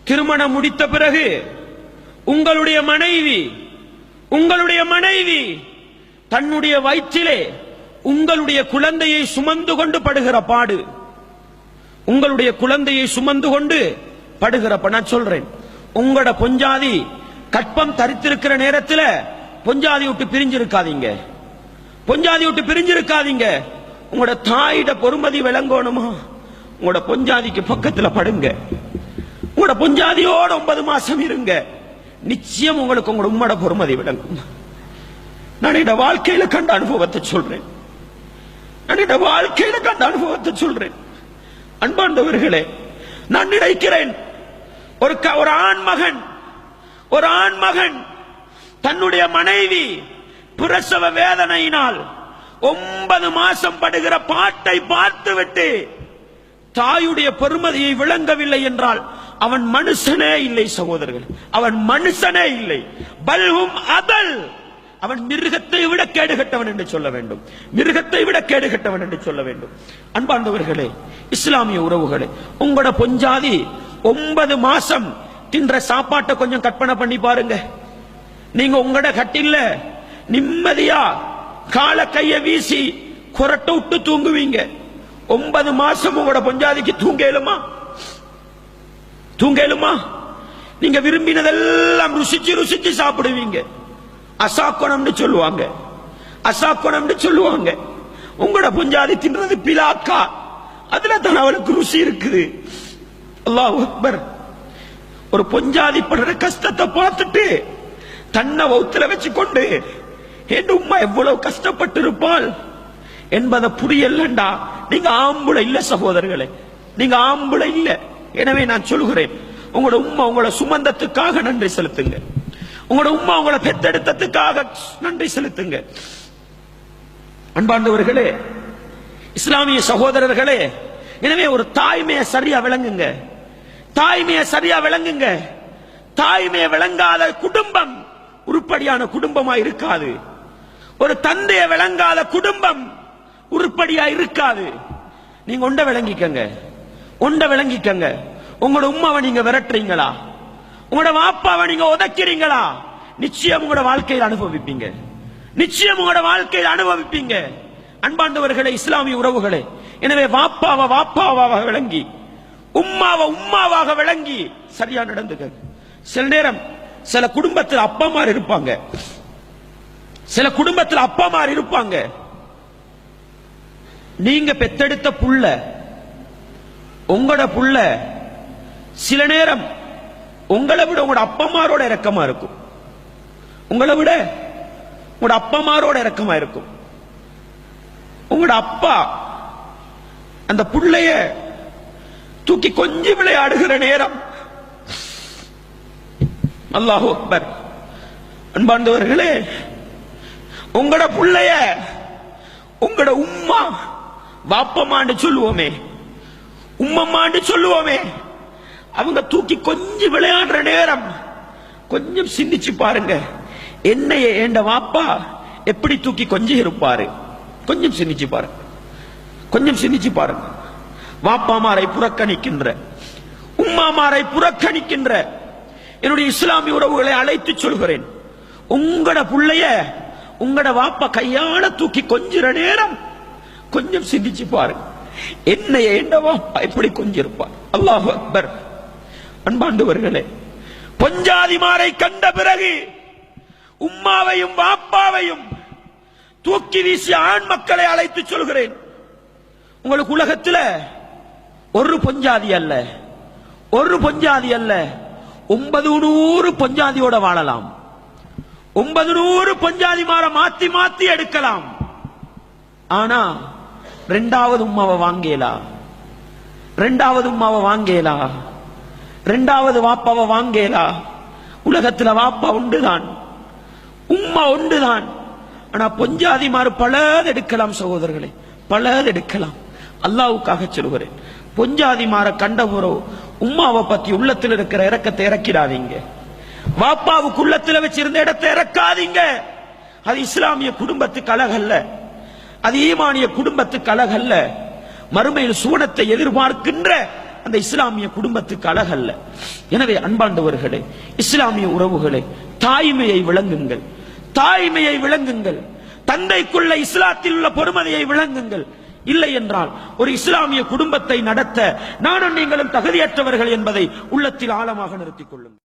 திருமணம் முடித்த பிறகு உங்களுடைய மனைவி தன்னுடைய வயிற்றிலே உங்களுடைய குழந்தையை சுமந்து கொண்டு படுகிற பாடு, உங்களுடைய குழந்தையை சுமந்து கொண்டு படுகிற நான் சொல்றேன், உங்களோட பொஞ்சாதி கற்பம் தரித்திருக்கிற நேரத்தில் பொஞ்சாதி விட்டு பிரிஞ்சிருக்காதீங்க, பொஞ்சாதி விட்டு பிரிஞ்சிருக்காதீங்க. உங்களோட தாயிட பொறுமதி விளங்கணுமா, உங்களோட பொஞ்சாதிக்கு பக்கத்தில் படுங்க, உங்களோட பொஞ்சாதியோட 9 மாசம் இருங்க, நிச்சயம் உங்களுக்கு உங்களோட உம்மோட பொறுமதி விளங்கும். நான் இந்த வாழ்க்கையில கண்ட அனுபவத்தை சொல்றேன், நான் இந்த வாழ்க்கையில கண்ட அனுபவத்தை சொல்றேன். அன்பார்ந்தவர்களே, நான் நினைக்கிறேன் ஒரு ஆண் மகன் தன்னுடைய மனைவி பிரசவ வேதனையினால் 9 மாசம் படுகிற பாட்டை பார்த்துவிட்டு தாயுடைய பெருமதியை விளங்கவில்லை என்றால் அவன் மனுஷனே இல்லை சகோதரர்கள், அவன் மனுஷனே இல்லை. பல்ஹும் அதல், அவன் மிருகத்தை விட கேடுகட்டவன் என்று சொல்ல வேண்டும், மிருகத்தை விட கேடுகட்டவன் என்று சொல்ல வேண்டும். அன்பார்ந்தவர்களே, இஸ்லாமிய உறவுகளே, உங்களோட பொஞ்சாதி 9 மாசம் தின்ற சாப்பாட்டை கொஞ்சம் கற்பனை பண்ணி பாருங்க. நீங்க உங்களோட கட்டில்ல நிம்மதியா கால கைய வீசி குரட்ட விட்டு தூங்குவீங்க. 9 மாசம் உங்களோட பொஞ்சாதிக்கு தூங்கலுமா? நீங்க விரும்பினதெல்லாம் ருசிச்சு சாப்பிடுவீங்க. அசாக்கணம்னு சொல்லுவாங்க. உங்களோட பொஞ்சாதி தின்றது பிலாக்கா, அதுல தான் அவளுக்கு ருசி இருக்குது. அல்லாஹ் அக்பர். ஒரு பொஞ்சாதி படுற கஷ்டத்தை பார்த்துட்டு தன்னை வௌத்துல வச்சு கொண்டு என் உம்மா எவ்வளவு கஷ்டப்பட்டு இருப்பாள் என்பதை புரியலண்டா நீங்க ஆம்புல இல்ல சகோதரர்களே, நீங்க ஆம்புல இல்ல. எனவே நான் சொல்கிறேன், உங்களோட உம்மா உங்களை சுமந்தத்துக்காக நன்றி செலுத்துங்க, உங்களோட உம்மா உங்களை பெத்தெடுத்ததுக்காக நன்றி செலுத்துங்க. அன்பார்ந்தவர்களே, இஸ்லாமிய சகோதரர்களே, எனவே ஒரு தாய்மையை சரியா விளங்குங்க, தாய்மையை சரியா விளங்குங்க. தாய்மையை விளங்காத குடும்பம் உருப்படியான குடும்பமா இருக்காது. ஒரு தந்தையை விளங்காத குடும்பம் உருப்படியா இருக்காது. நீங்க ஒண்ட விளங்கிக்கங்க. உங்களோட உம்மாவை நீங்க விரட்டுறீங்களா, உங்களோட வாப்பாவை நீங்க உதைக்கிறீங்களா, நிச்சயம் உங்களோட வாழ்க்கையில் அனுபவிப்பீங்க. அன்பார்ந்தவர்களே, இஸ்லாமிய உறவுகளே, எனவே வாப்பாவாக விளங்கி உம்மாவாக விளங்கி சரியா நடந்துக்க. சில நேரம் சில குடும்பத்தில் அப்பாமார் இருப்பாங்க, நீங்க பெத்தெடுத்த புள்ள, உங்களோட புள்ள சில நேரம் உங்களை விட உங்களோட அப்பமாரோட இரக்கமா இருக்கும், உங்களோட இரக்கமா இருக்கும். உங்களோட அப்பா அந்த புள்ளைய தூக்கி கொஞ்சம் விளையாடுகிற நேரம், அல்லாஹு அக்பர். அன்பார்ந்தவர்களே, உங்களோட புள்ளைய உங்களோட உம்மா வாப்பமான்னு சொல்லுவோமே, உம்மம்மான்னு சொல்லுவோமே, அவங்க தூக்கி கொஞ்சம் விளையாடுற நேரம் கொஞ்சம் சிந்திச்சு பாருங்க, என்னைய ஏண்ட வாப்பா எப்படி தூக்கி கொஞ்சம் இருப்பாரு. கொஞ்சம் சிந்திச்சு பாருங்க. வாப்பாமாரை புறக்கணிக்கின்ற, உம்மாமாரை புறக்கணிக்கின்ற என்னுடைய இஸ்லாமிய உறவுகளை அழைத்து சொல்கிறேன், உங்களோட புள்ளைய உங்களோட வாப்பா கையால தூக்கி கொஞ்சிற நேரம் கொஞ்சம் சிந்திச்சு பாருங்க, என்னைய ஏண்ட வாப்பா எப்படி கொஞ்சிருப்பார். அல்லாஹு அக்பர். அன்பாண்டவர்களே, பொஞ்சாதிமாரை கண்ட பிறகு உம்மாவையும் வாப்பாவையும் தூக்கி வீசிய ஆண் மக்களை அழைத்து சொல்கிறேன், உங்களுக்கு உலகத்தில் ஒரு பொஞ்சாதி அல்ல 900 பொஞ்சாதியோட வாழலாம், 900 பொஞ்சாதிமார மாத்தி எடுக்கலாம். ஆனா இரண்டாவது உம்மாவை வாங்கேலா, இரண்டாவது வாப்பாவை வாங்கேலா. உலகத்துல வாப்பா உண்டுதான், உம்மா உண்டுதான். ஆனா பொஞ்சாதிமாறு பலது எடுக்கலாம் சகோதரர்களே, பலது எடுக்கலாம். அல்லாஹ்வுக்காக சொல்கிறேன், பொஞ்சாதிமார கண்டபுரோ உம்மாவை பத்தி உள்ளத்தில் இருக்கிற இரக்கத்தை இறக்கிடாதீங்க, வாப்பாவுக்கு உள்ளத்தில் வச்சிருந்த இடத்தை இறக்காதீங்க. அது இஸ்லாமிய குடும்பத்துக்கு அழகல்ல, அது ஈமானிய குடும்பத்துக்கு அழகல்ல. மறுமையில் சுவனத்தை எதிர்பார்க்கின்ற அந்த இஸ்லாமிய குடும்பத்துக்கு அழகல்ல. எனவே அன்பாண்டவர்களே, இஸ்லாமிய உறவுகளே, தாய்மையை விளங்குங்கள், தாய்மையை விளங்குங்கள், தந்தைக்குள்ள இஸ்லாத்தில் உள்ள பொறுமதியை விளங்குங்கள். இல்லை என்றால் ஒரு இஸ்லாமிய குடும்பத்தை நடத்த நானும் நீங்களும் தகுதியற்றவர்கள் என்பதை உள்ளத்தில் ஆழமாக நிறுத்திக் கொள்ளுங்கள்.